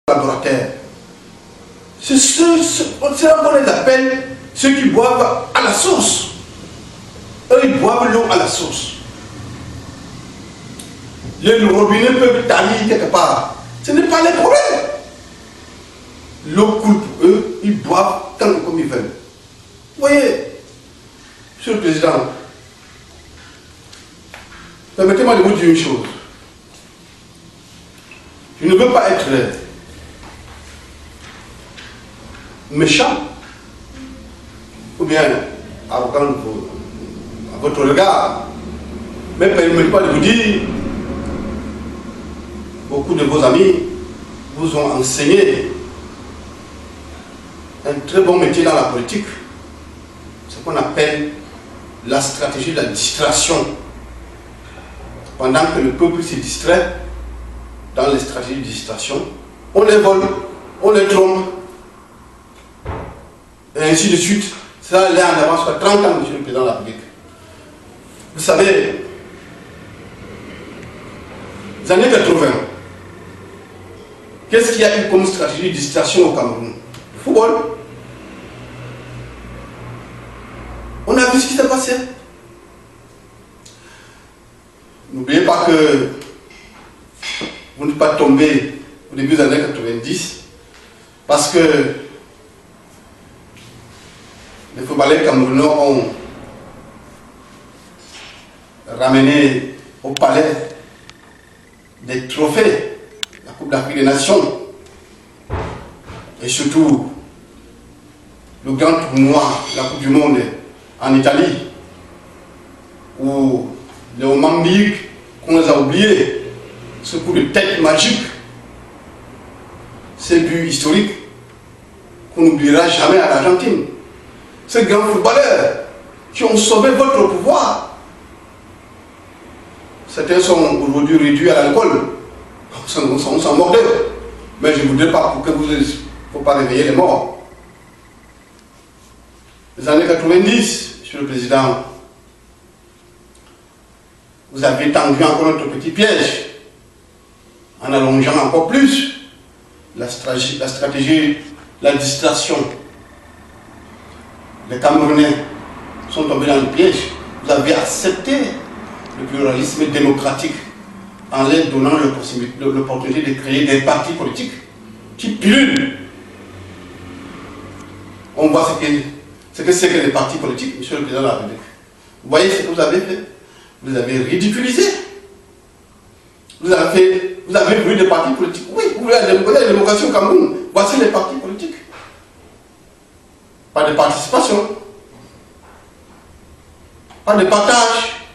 collaborateurs. C'est qu'on les appelle ceux qui boivent à la source. Eux, ils boivent l'eau à la source. Les robinets peuvent tailler quelque part. Ce n'est pas le problème. L'eau coule pour eux, ils boivent tant que comme ils veulent. Vous voyez, Monsieur le Président, permettez-moi de vous dire une chose. Je ne veux pas être méchant ou bien arrogant à votre regard, mais permettez-moi de vous dire, beaucoup de vos amis vous ont enseigné un très bon métier dans la politique, ce qu'on appelle la stratégie de la distraction. Pendant que le peuple se distrait dans les stratégies de distraction, on les vole, on les trompe, et ainsi de suite. Ça allait en avance soit 30 ans, Monsieur le Président de la République. Vous savez, les années 80, qu'est-ce qu'il y a eu comme stratégie de distraction au Cameroun? Le football. On a vu ce qui s'est passé. N'oubliez pas que vous n'êtes pas tombé au début des années 90 parce que les footballeurs camerounais ont ramené au palais des trophées, la Coupe d'Afrique des Nations et surtout le grand tournoi, la Coupe du Monde en Italie, où les Mambiques, qu'on les a oubliés, ce coup de tête magique, ces buts historiques qu'on n'oubliera jamais à l'Argentine. Ces grands footballeurs qui ont sauvé votre pouvoir. Certains sont aujourd'hui réduits à l'alcool. On s'en mordait. Mais je ne voudrais pas pour que vous ne faut pas réveiller les morts. Les années 90, Monsieur le Président, vous avez tendu encore notre petit piège en allongeant encore plus la stratégie, la distraction. Les Camerounais sont tombés dans le piège. Vous avez accepté le pluralisme démocratique en leur donnant l'opportunité de créer des partis politiques qui pullulent. On voit ce que c'est que les partis politiques, Monsieur le Président de la République. Vous voyez ce que vous avez fait? Vous avez ridiculisé. Vous avez voulu des partis politiques. Oui, vous voulez la démocratie au Cameroun. Voici les partis politiques. Pas de participation. Pas de partage.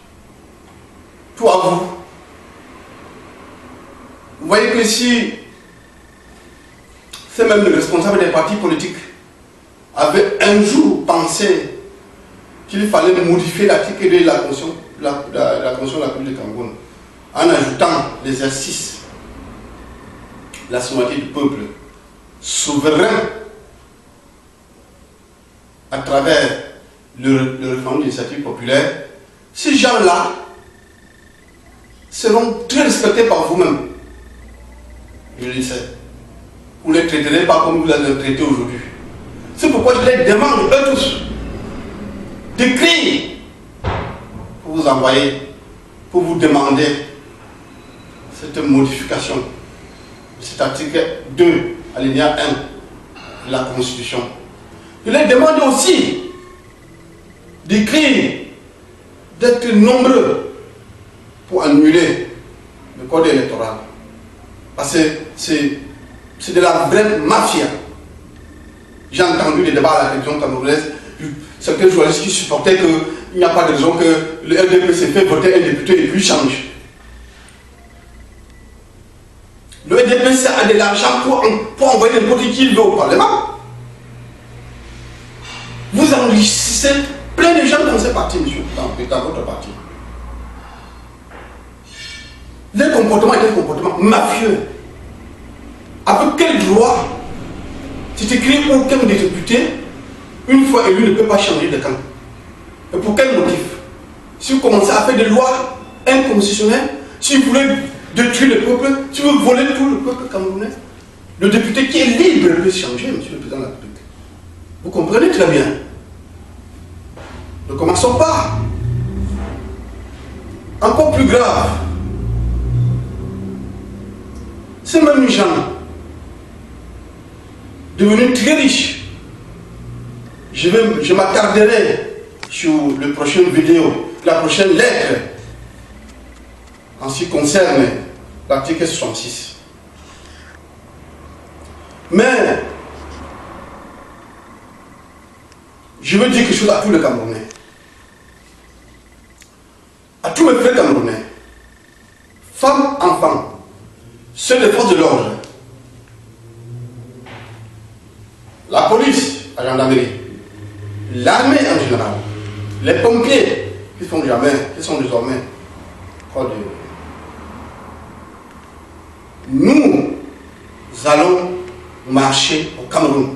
Tout à vous. Vous voyez que si c'est même le responsable des partis politiques avait un jour pensé qu'il fallait modifier l'article de la Constitution de la République du Cameroun en ajoutant l'exercice, la souveraineté du peuple souverain à travers le référendum d'initiative populaire, ces gens-là seront très respectés par vous-même. Je le sais. Vous ne les traiterez pas comme vous les traitez aujourd'hui. C'est pourquoi je les demande, eux tous, d'écrire pour vous envoyer, pour vous demander cette modification de cet article 2, alinéa 1 de la Constitution. Je les demande aussi d'écrire, d'être nombreux pour annuler le code électoral. Parce que c'est de la vraie mafia. J'ai entendu des débats à la télévision camerounaise, certains journalistes qui supportaient qu'il n'y a pas de raison que le RDP s'est fait voter un député et puis change. Le RDP a de l'argent pour envoyer n'importe qui il veut au Parlement. Vous enrichissez plein de gens dans ce parti, monsieur, dans votre parti. Les comportements est un comportement mafieux. Avec quel droit c'est écrit aucun des députés, une fois élu, ne peut pas changer de camp? Et pour quel motif? Si vous commencez à faire des lois inconstitutionnelles, si vous voulez détruire le peuple, si vous volez tout le peuple camerounais, Le député qui est libre peut changer, monsieur le président de la République. Vous comprenez très bien. Ne commençons pas. Encore plus grave, ces mêmes gens devenus très riches. Je m'attarderai sur la prochaine vidéo, la prochaine lettre, en ce qui concerne l'article 66. Mais, je veux dire quelque chose à tous les Camerounais. À tous mes frères camerounais, femmes, enfants, ceux des forces de l'ordre, la police, la gendarmerie, l'armée en général, les pompiers qui sont désormais nous allons marcher au Cameroun.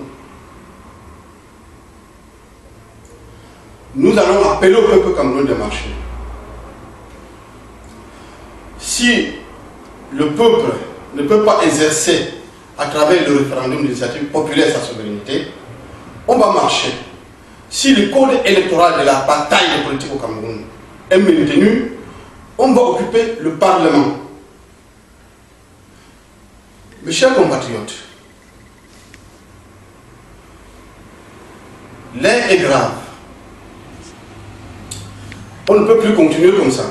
Nous allons appeler au peuple camerounais de marcher. Si le peuple ne peut pas exercer à travers le référendum d'initiative populaire sa souveraineté, on va marcher. Si le code électoral de la bataille de politique au Cameroun est maintenu, on va occuper le Parlement. Mes chers compatriotes, l'heure est grave. On ne peut plus continuer comme ça.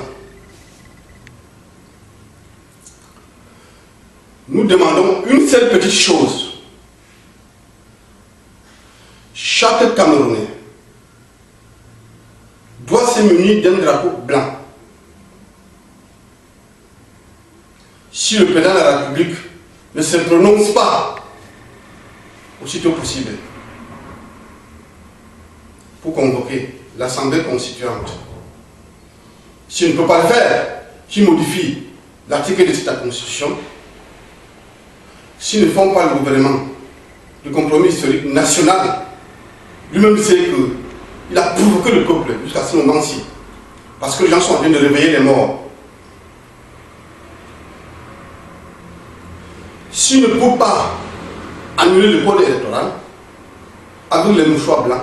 Nous demandons une seule petite chose. Chaque Camerounais doit se munir d'un drapeau blanc. Si le président de la République ne se prononce pas aussitôt possible pour convoquer l'Assemblée constituante, s'il ne peut pas le faire, qu'il modifie l'article de cette Constitution, s'ils ne font pas le gouvernement de compromis historique national, lui-même sait qu'il a provoqué le peuple jusqu'à ce moment-ci, parce que les gens sont en train de réveiller les morts. S'il ne peut pas annuler le code électoral avec les mouchoirs blancs,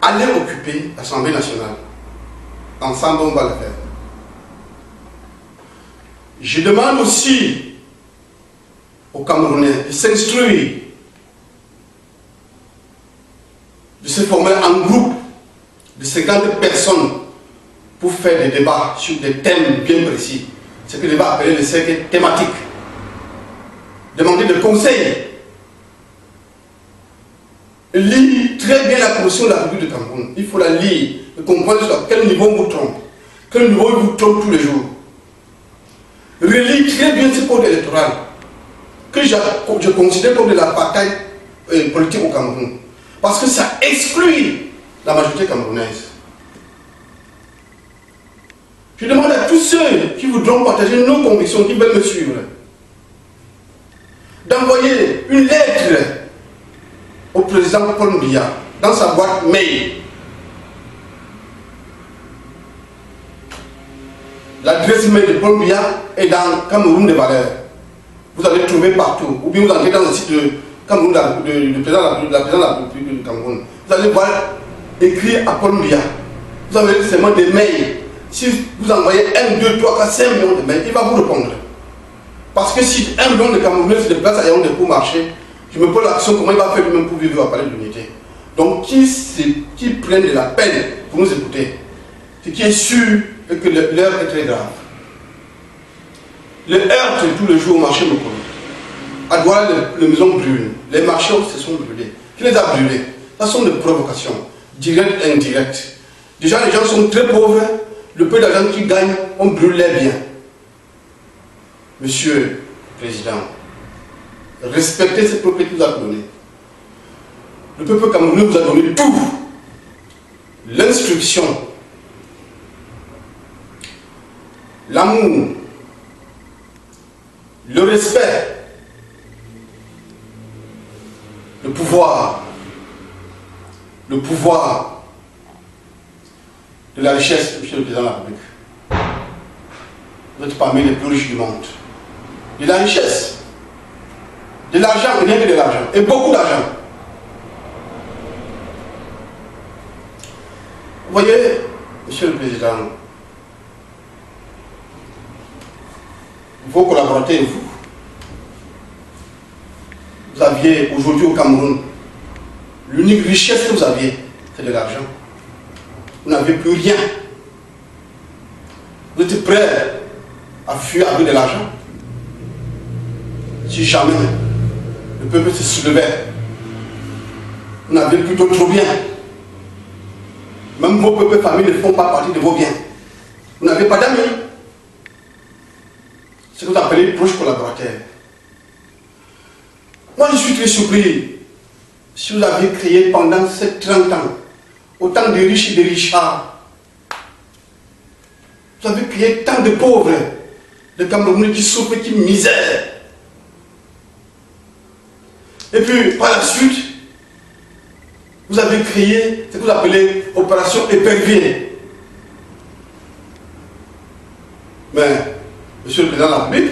allez occuper l'Assemblée nationale. Ensemble, on va le faire. Je demande aussi aux Camerounais de s'instruire, de se former en groupe de 50 personnes pour faire des débats sur des thèmes bien précis. Ce que les va appeler le cercle thématique. Demander des conseils. Lire très bien la Constitution de la République du Cameroun. Il faut la lire et comprendre jusqu'à quel niveau on vous trompe. Quel niveau il vous trompe tous les jours. Relire très bien ce code électoral que je considère comme de la bataille politique au Cameroun. Parce que ça exclut la majorité camerounaise. Je demande à tous ceux qui voudront partager nos convictions, qui veulent me suivre, d'envoyer une lettre au président Paul Biya dans sa boîte mail. L'adresse mail de Paul Biya est dans Cameroun des valeurs. Vous allez trouver partout. Ou bien vous entrez dans le site de Cameroun, du président de la République du Cameroun. Vous allez voir écrit à Paul Biya. Vous avez seulement des mails. Si vous envoyez 1, 2, 3, 4, 5 millions de mails, il va vous répondre. Parce que si 1 million de Camerounais se déplacent à Yaoundé pour marcher, je me pose l'action comment il va faire lui-même pour vivre à Palais de l'Unité. Donc qui prennent de la peine pour nous écouter, ce qui est sûr est que l'heure est très grave. Les heurts tous les jours au marché Mokolo. À Douala, les maisons brûlent. Les marchés se sont brûlés. Qui les a brûlés? Ce sont des provocations, directes et indirectes. Déjà, les gens sont très pauvres. Le peu d'argent qu'ils gagnent, on brûle les biens. Monsieur le Président, respectez cette propriété que vous avez donnée. Le peuple camerounais vous a donné tout. L'instruction, l'amour, le respect, le pouvoir de la richesse, monsieur le Président de la République. Vous êtes parmi les plus riches du monde. De la richesse. De l'argent, rien que de l'argent. Et beaucoup d'argent. Vous voyez, Monsieur le Président, vos collaborateurs, vous aviez aujourd'hui au Cameroun, l'unique richesse que vous aviez, c'est de l'argent. Vous n'avez plus rien. Vous êtes prêt à fuir avec de l'argent? Si jamais le peuple se soulevait, vous n'avez plus d'autres biens. Même vos peuples familles ne font pas partie de vos biens. Vous n'avez pas d'amis. Ce que vous appelez proches collaborateurs. Moi, je suis très surpris. Si vous avez créé pendant ces 30 ans autant de riches et de richards, vous avez créé tant de pauvres, de Camerounais qui souffrent, qui misèrent. Et puis, par la suite, vous avez créé ce que vous appelez opération épervier. Mais, Monsieur le Président de la République,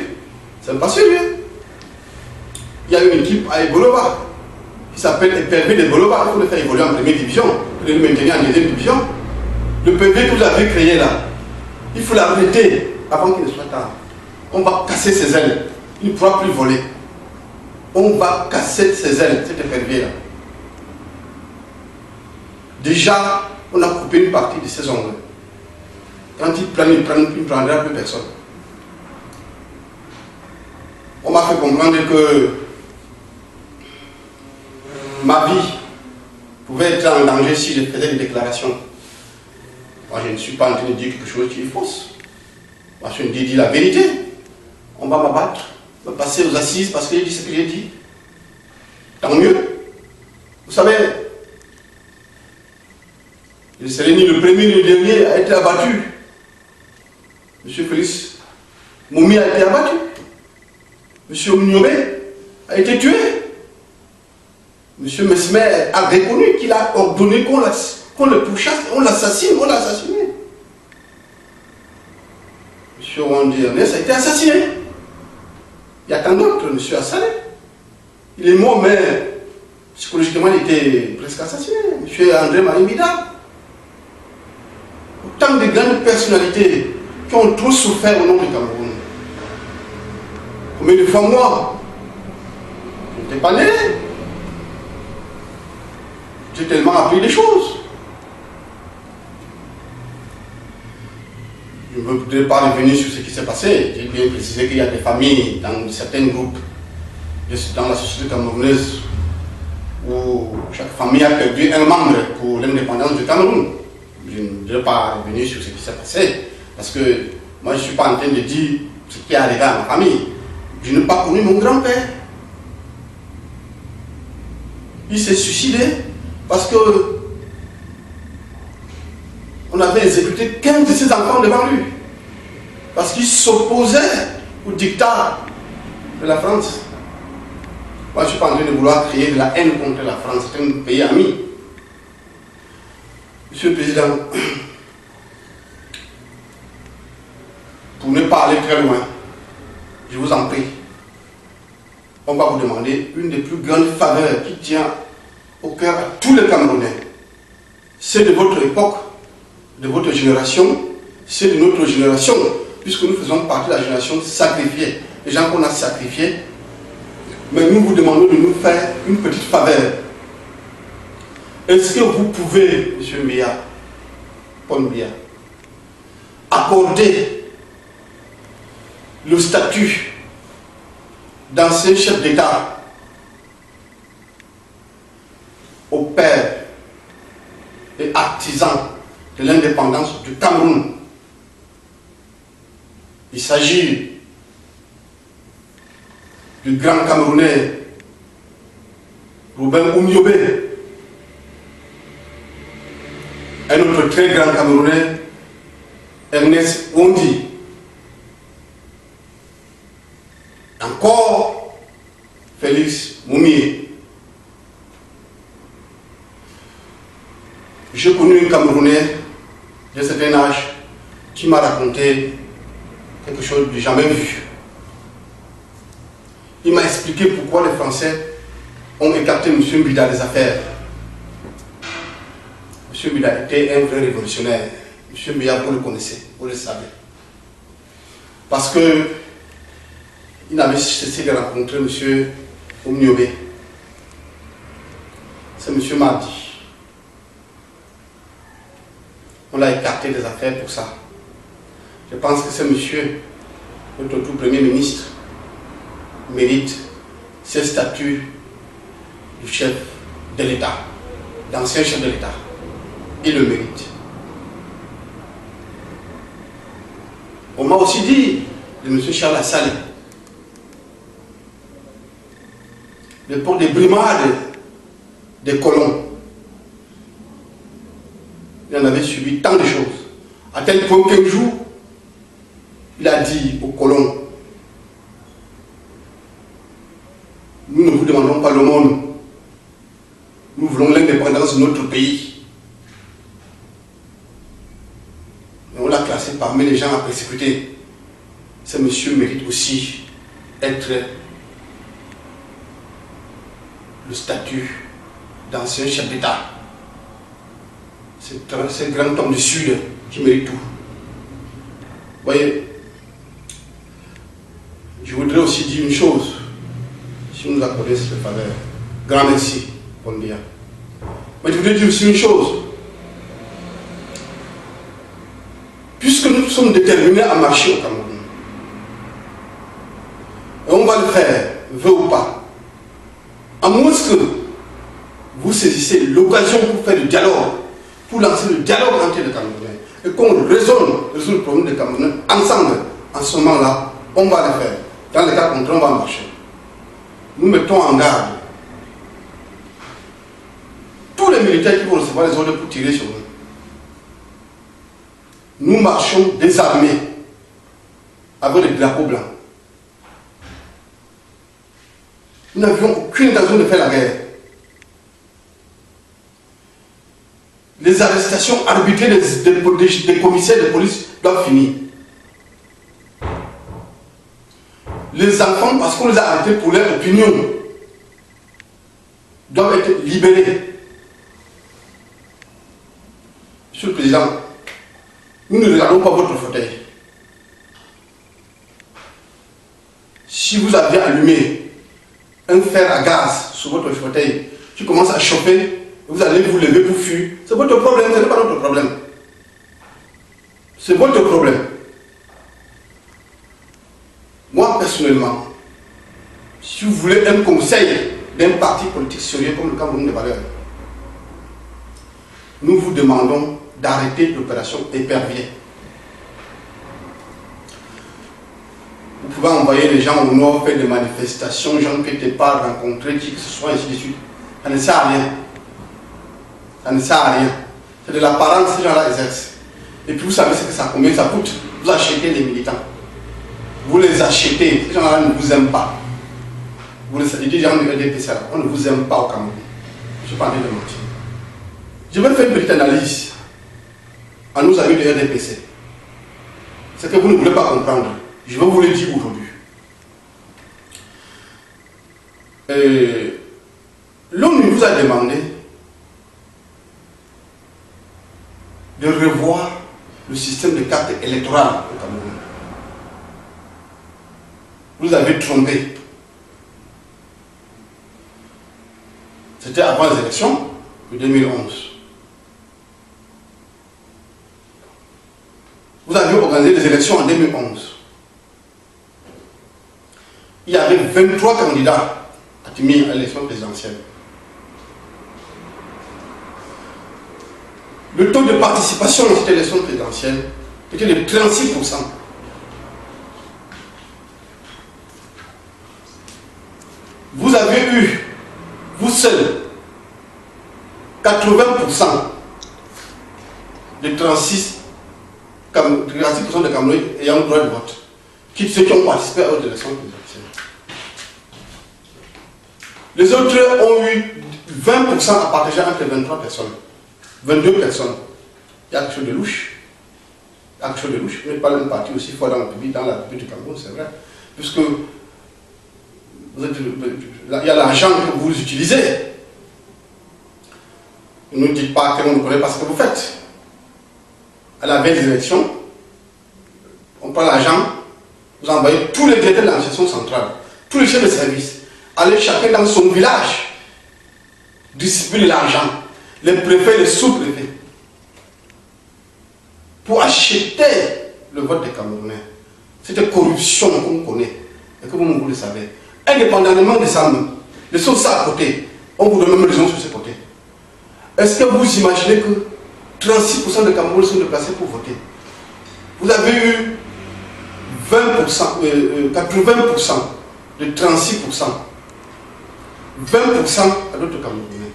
c'est pas sérieux. Il y a une équipe à Eboloba qui s'appelle épervier de Eboloba. Il faut le faire évoluer en première division, pour le maintenir en deuxième division. Le PV que vous avez créé là, il faut l'arrêter avant qu'il ne soit tard. On va casser ses ailes. Il ne pourra plus voler. On va casser ses ailes, cet épervier là. Déjà, on a coupé une partie de ses ongles. Quand il ne prendra plus personne. On m'a fait comprendre que ma vie pouvait être en danger si je faisais des déclarations. Moi, je ne suis pas en train de dire quelque chose qui est fausse. Moi, je dis la vérité. On va m'abattre, me passer aux assises parce que j'ai dit ce que j'ai dit. Tant mieux. Vous savez, je ne serai ni le premier ni le dernier à être abattu. Monsieur Félix Moumi a été abattu. Monsieur Oumniobé a été tué. Monsieur Mesmer a reconnu qu'il a ordonné qu'on le pourchasse, on l'assassine, on l'a assassiné. Monsieur Wandi Ernest a été assassiné. Il y a tant d'autres, monsieur Assalé. Il est mort, mais psychologiquement il était presque assassiné. Monsieur André Maïmida. Autant de grandes personnalités qui ont trop souffert au nom du Cameroun. Combien de fois moi, je n'étais pas né. J'ai tellement appris des choses. Je ne voudrais pas revenir sur ce qui s'est passé. J'ai bien précisé qu'il y a des familles dans certains groupes dans la société camerounaise où chaque famille a perdu un membre pour l'indépendance du Cameroun. Je ne voudrais pas revenir sur ce qui s'est passé parce que moi je ne suis pas en train de dire ce qui est arrivé à ma famille. Je n'ai pas connu mon grand-père. Il s'est suicidé parce que on avait exécuté 15 de ses enfants devant lui. Parce qu'il s'opposait au dictat de la France. Moi, je ne suis pas en train de vouloir créer de la haine contre la France. C'est un pays ami. Monsieur le Président, pour ne pas aller très loin, je vous en prie, on va vous demander une des plus grandes faveurs qui tient au cœur à tous les Camerounais. C'est de votre époque, de votre génération, c'est de notre génération, puisque nous faisons partie de la génération sacrifiée, les gens qu'on a sacrifiés. Mais nous vous demandons de nous faire une petite faveur. Est-ce que vous pouvez, M. Mia, Paul Mia, accorder le statut d'ancien chef d'État aux pères et artisans de l'indépendance du Cameroun? Il s'agit du grand Camerounais Robin Oumniobé, un autre très grand Camerounais Ernest Wandi, encore Félix Moumi. J'ai connu un Camerounais de certain âge qui m'a raconté quelque chose de jamais vu. il m'a expliqué pourquoi les Français ont écarté M. Mbida des affaires. M. Mbida était un vrai révolutionnaire. M. Mbida, vous le connaissez, vous le savez. Parce que il n'avait cessé de rencontrer M. Omniobé. C'est M. Mardi. On l'a écarté des affaires pour ça. Je pense que ce monsieur, notre tout premier ministre, mérite ce statut du chef de l'État, d'ancien chef de l'État. Il le mérite. On m'a aussi dit de M. Charles Assalé, l'époque des brimades des colons. Il en avait subi tant de choses, à tel point qu'un jour, il a dit aux colons, nous ne vous demandons pas le monde, nous voulons l'indépendance de notre pays. Mais on l'a classé parmi les gens à persécuter. Ce monsieur mérite aussi être le statut d'ancien chef d'État. C'est un grand homme du Sud qui mérite tout. Vous voyez, je voudrais aussi dire une chose, si vous nous accordez cette faveur. Grand merci, bon dia. Mais je voudrais dire aussi une chose. Puisque nous sommes déterminés à marcher au Cameroun, et on va le faire, veut ou pas, à moins que vous saisissez l'occasion pour faire le dialogue, pour lancer le dialogue entre les Camerounais, et qu'on résout le problème des Camerounais ensemble, en ce moment-là, on va le faire. Dans le cas contraire, on va marcher. Nous mettons en garde tous les militaires qui vont recevoir les ordres pour tirer sur nous. Nous marchons désarmés, avec des drapeaux blancs. Nous n'avions aucune occasion de faire la guerre. Les arrestations arbitrées des commissaires de police doivent finir. Les enfants, parce qu'on les a arrêtés pour leur opinion, doivent être libérés. Monsieur le Président, nous ne regardons pas votre fauteuil. Si vous avez allumé un fer à gaz sur votre fauteuil qui commence à chauffer, vous allez vous lever pour fuir, c'est votre problème, ce n'est pas notre problème. C'est votre problème. Moi, personnellement, si vous voulez un conseil d'un parti politique sérieux comme le Cameroun des valeurs, nous vous demandons d'arrêter l'opération Épervier. Vous pouvez envoyer les gens au nord faire des manifestations, gens qui n'étaient pas rencontrés, qui que ce soit, ainsi de suite. Ça ne sert à rien. Ça ne sert à rien. C'est de l'apparence que ces gens-là exercent. Et puis vous savez ce que ça, combien ça coûte. Vous achetez les militants. Vous les achetez. Ces gens-là ne vous aiment pas. Vous les achetez, les gens du RDPC, on ne vous aime pas au Cameroun. Je ne suis pas en train de mentir. Je vais faire une petite analyse à nos amis de RDPC. C'est que vous ne voulez pas comprendre. Je vais vous le dire aujourd'hui. L'ONU nous a demandé de revoir le système de carte électorale au Cameroun. Vous avez trompé. C'était avant les élections de 2011. Vous avez organisé des élections en 2011. Il y avait 23 candidats admis à l'élection présidentielle. Le taux de participation à cette élection présidentielle était de 36%. Vous avez eu, vous seul, 80% de 36% de Camerounais ayant le droit de vote, ceux qui ont participé aux élections présidentielles. Les autres ont eu 20% à partager entre 23 personnes, 22 personnes. Il y a quelque chose de louche. Il y a quelque chose de louche. Vous n'êtes pas un parti aussi fort dans la République du Cameroun, c'est vrai. Puisque il y a l'argent que vous utilisez. Ne nous dites pas que l'on ne connaît pas ce que vous faites. À la veille des élections, on prend l'argent, vous envoyez tous les directeurs de l'administration centrale, tous les chefs de service, allez chacun dans son village, distribuer l'argent, les préfets, les sous-préfets, pour acheter le vote des Camerounais. Cette corruption qu'on connaît, et que vous le savez. Indépendamment de ça, laissons ça à côté. On vous donne même raison sur ce côté. Est-ce que vous imaginez que 36% des Camerounais sont déplacés pour voter? Vous avez eu 80% de 36%. 20% à d'autres Camerounais.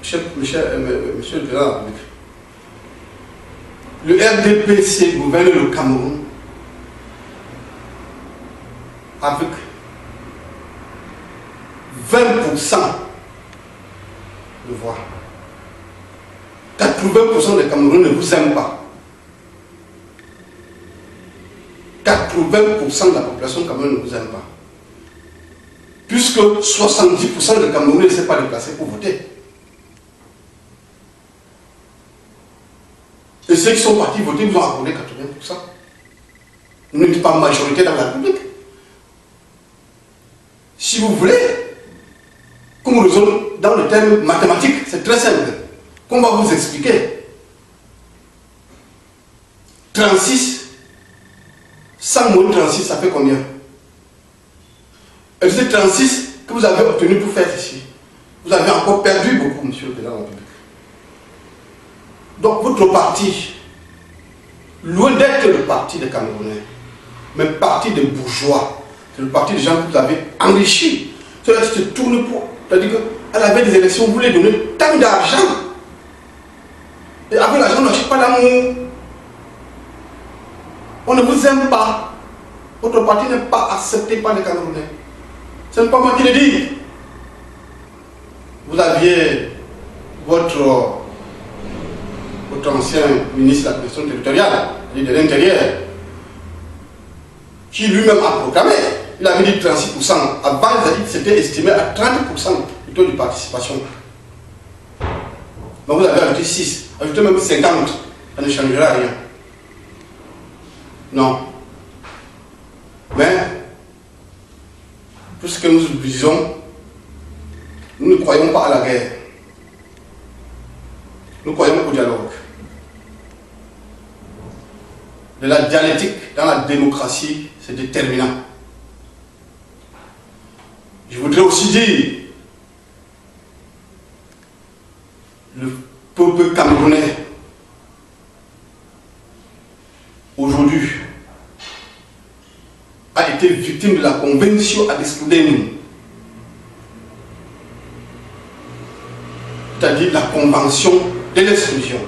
Monsieur le Président de la République, le RDPC gouverne le Cameroun avec 20% de voix. 80% des Camerounais ne vous aiment pas. 80% de la population camerounaise ne vous aime pas. Puisque 70% des Camerounais ne s'est pas déplacés pour voter. Et ceux qui sont partis voter, vous ont accordé 80%. Vous n'êtes pas majorité dans la République. Si vous voulez, comme nous raisonne dans le terme mathématique, c'est très simple. Qu'on va vous expliquer. 36, 100 moins 36, ça fait combien? Et c'est 36 que vous avez obtenu pour faire ici. Vous avez encore perdu beaucoup, monsieur le Président de la République. Donc votre parti, loin d'être le parti des Camerounais, mais le parti des bourgeois, c'est le parti des gens que vous avez enrichis. Cela se tourne pour. C'est-à-dire qu'à la veille des élections, vous voulez donner tant d'argent. Et avec l'argent, on n'achète pas l'amour. On ne vous aime pas. Votre parti n'est pas accepté par les Camerounais. Ce n'est pas moi qui le dis. Vous aviez votre ancien ministre de la question territoriale, de l'Intérieur, qui lui-même a proclamé, il avait dit 36%, à base, c'était estimé à 30% du taux de participation. Donc vous avez ajouté 6, ajoutez même 50, ça ne changera rien. Non. Mais, tout ce que nous disons, nous ne croyons pas à la guerre. Nous croyons au dialogue. De la dialectique dans la démocratie, c'est déterminant. Je voudrais aussi dire, le peuple camerounais, aujourd'hui, a été victime de la convention ad excludem, c'est-à-dire la convention de l'exclusion.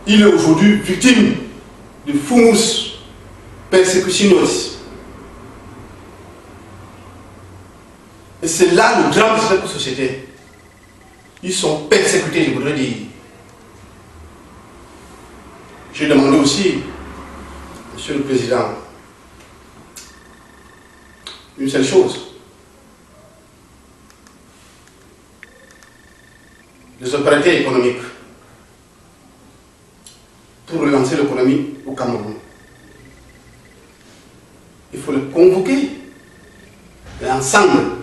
Il est aujourd'hui victime de fumus persecutionis. Et c'est là le drame de cette société. Ils sont persécutés, je voudrais dire. J'ai demandé aussi, Monsieur le Président, une seule chose. Les opérateurs économiques, pour relancer l'économie au Cameroun, il faut les convoquer. Et ensemble,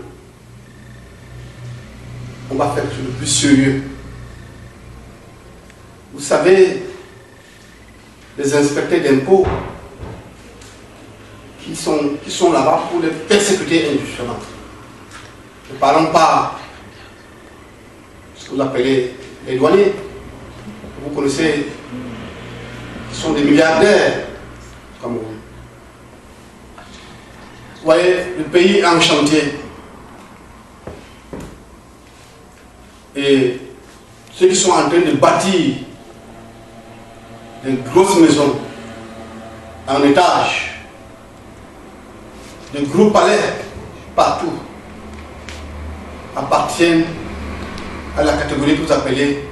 on va faire quelque chose de plus sérieux. Vous savez, les inspecteurs d'impôts qui sont là-bas pour les persécuter injustement. Ne parlons pas de ce que vous appelez les douaniers. Vous connaissez, qui sont des milliardaires au Cameroun. Vous voyez, le pays est en chantier. Et ceux qui sont en train de bâtir des grosses maisons en étage, de gros palais partout, appartiennent à la catégorie que vous appelez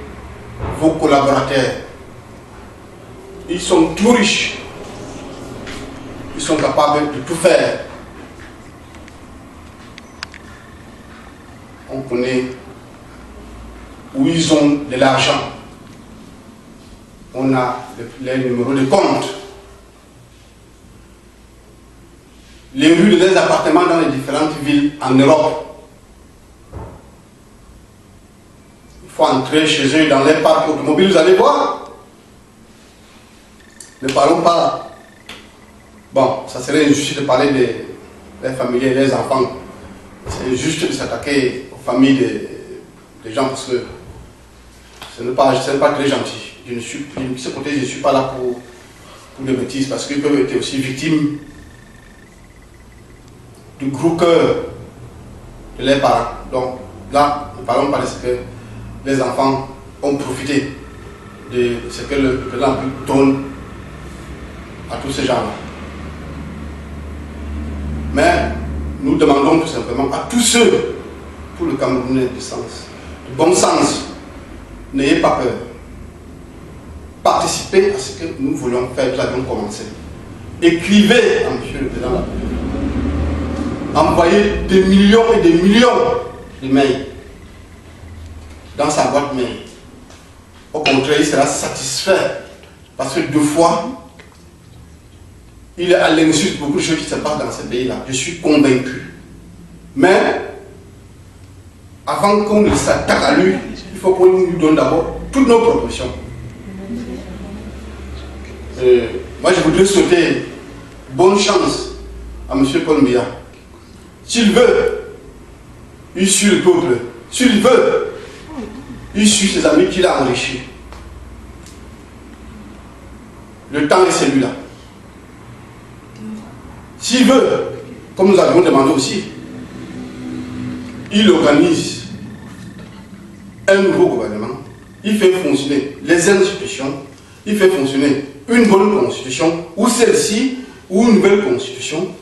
vos collaborateurs. Ils sont tout riches. ils sont capables de tout faire. On connaît où ils ont de l'argent. On a les numéros de compte, les rues de leurs appartements dans les différentes villes en Europe. Il faut entrer chez eux dans les parcs automobiles, vous allez voir. Ne parlons pas. Bon, ça serait injuste de parler des familles et des enfants. C'est juste de s'attaquer aux familles des gens parce que ce n'est pas très gentil. De ce côté, je ne suis pas là pour des bêtises parce qu'ils peuvent être aussi victimes du gros cœur de leurs parents. Donc là, ne parlons pas de ce que les enfants ont profité de ce que le président donne à tous ces gens-là. Mais nous demandons tout simplement à tous ceux, pour le Camerounais de bon sens, n'ayez pas peur. Participez à ce que nous voulions faire, nous avions commencé. Écrivez à M. le Président de la République. Envoyez des millions et des millions de mails dans sa boîte mail. Au contraire, il sera satisfait parce que 2 fois, il est à l'insu de beaucoup de choses qui se passent dans ce pays-là. Je suis convaincu. Mais, avant qu'on ne s'attaque à lui, il faut qu'on lui donne d'abord toutes nos propositions. Moi, je voudrais souhaiter bonne chance à M. Paul Biya. S'il veut, il suit le peuple. S'il veut, il suit ses amis qu'il a enrichis. Le temps est celui-là. S'il veut, comme nous avions demandé aussi, il organise un nouveau gouvernement, il fait fonctionner les institutions, il fait fonctionner une bonne constitution, ou celle-ci, ou une nouvelle constitution,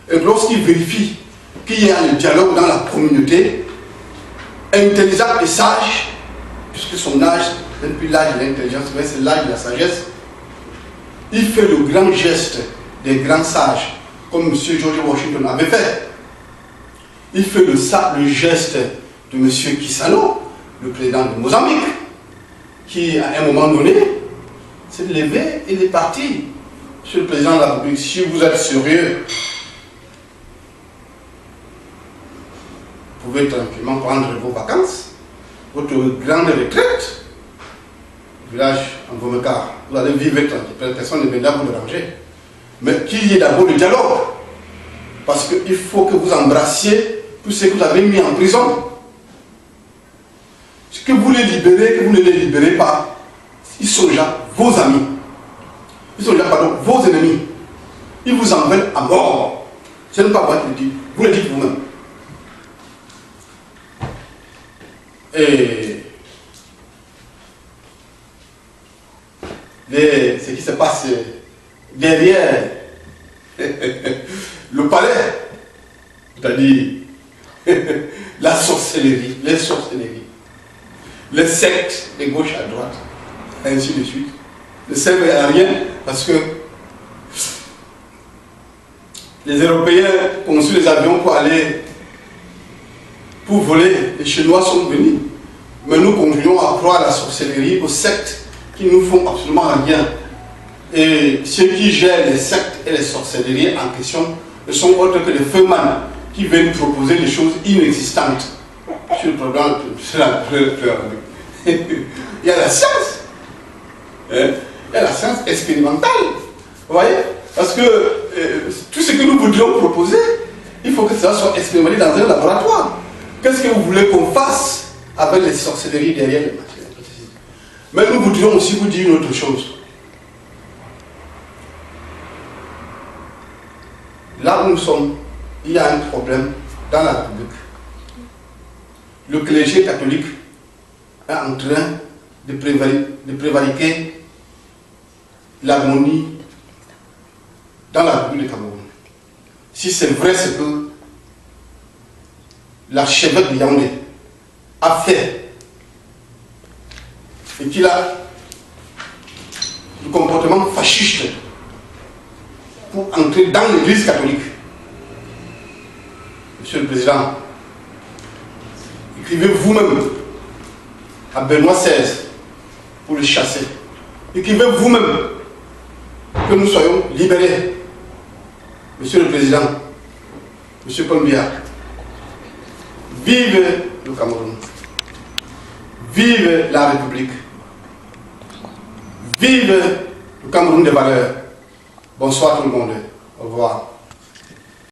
et lorsqu'il vérifie qu'il y a un dialogue dans la communauté, intelligent et sage, puisque son âge, même plus l'âge de l'intelligence, mais c'est l'âge de la sagesse, il fait le grand geste des grands sages, comme M. George Washington avait fait. Il fait le geste de M. Kisano, le président de Mozambique, qui, à un moment donné, s'est levé et est parti. Monsieur le Président de la République, si vous êtes sérieux, vous pouvez tranquillement prendre vos vacances, votre grande retraite, village en Vomekar, vous allez vivre tranquille, personne ne viendra vous déranger. Mais qu'il y ait d'abord le dialogue, parce qu'il faut que vous embrassiez tout ce que vous avez mis en prison. Que vous les libérez, que vous ne les libérez pas, ils sont déjà vos amis. Ils sont déjà, pardon, vos ennemis. Ils vous en veulent à mort. Ce n'est pas moi qui le dis, vous le dites vous-même. Et ce qui se passe derrière le palais, c'est-à-dire la sorcellerie, les sorcelleries, les sectes de gauche à droite, ainsi de suite, ne servent à rien parce que les Européens ont conçu les avions pour voler. Les Chinois sont venus. Mais nous continuons à croire à la sorcellerie, aux sectes qui ne nous font absolument rien. Et ceux qui gèrent les sectes et les sorcelleries en question ne sont autres que les feuillemans qui viennent proposer des choses inexistantes. Sur le programme, il y a la science. Il y a la science expérimentale. Vous voyez? Parce que tout ce que nous voudrions proposer, il faut que ça soit expérimenté dans un laboratoire. Qu'est-ce que vous voulez qu'on fasse avec les sorcelleries derrière les matières? Mais nous voudrions aussi vous dire une autre chose. Là où nous sommes, il y a un problème dans la République. Le clergé catholique est en train de prévariquer l'harmonie dans la République du Cameroun. Si c'est vrai ce que l'archevêque de Yaoundé a fait et qu'il a le comportement fasciste pour entrer dans l'Église catholique. Monsieur le Président, écrivez vous-même à Benoît XVI pour le chasser. Écrivez vous-même que nous soyons libérés. Monsieur le Président, Monsieur Paul Biya, vive le Cameroun, vive la République, vive le Cameroun des valeurs. Bonsoir tout le monde, au revoir.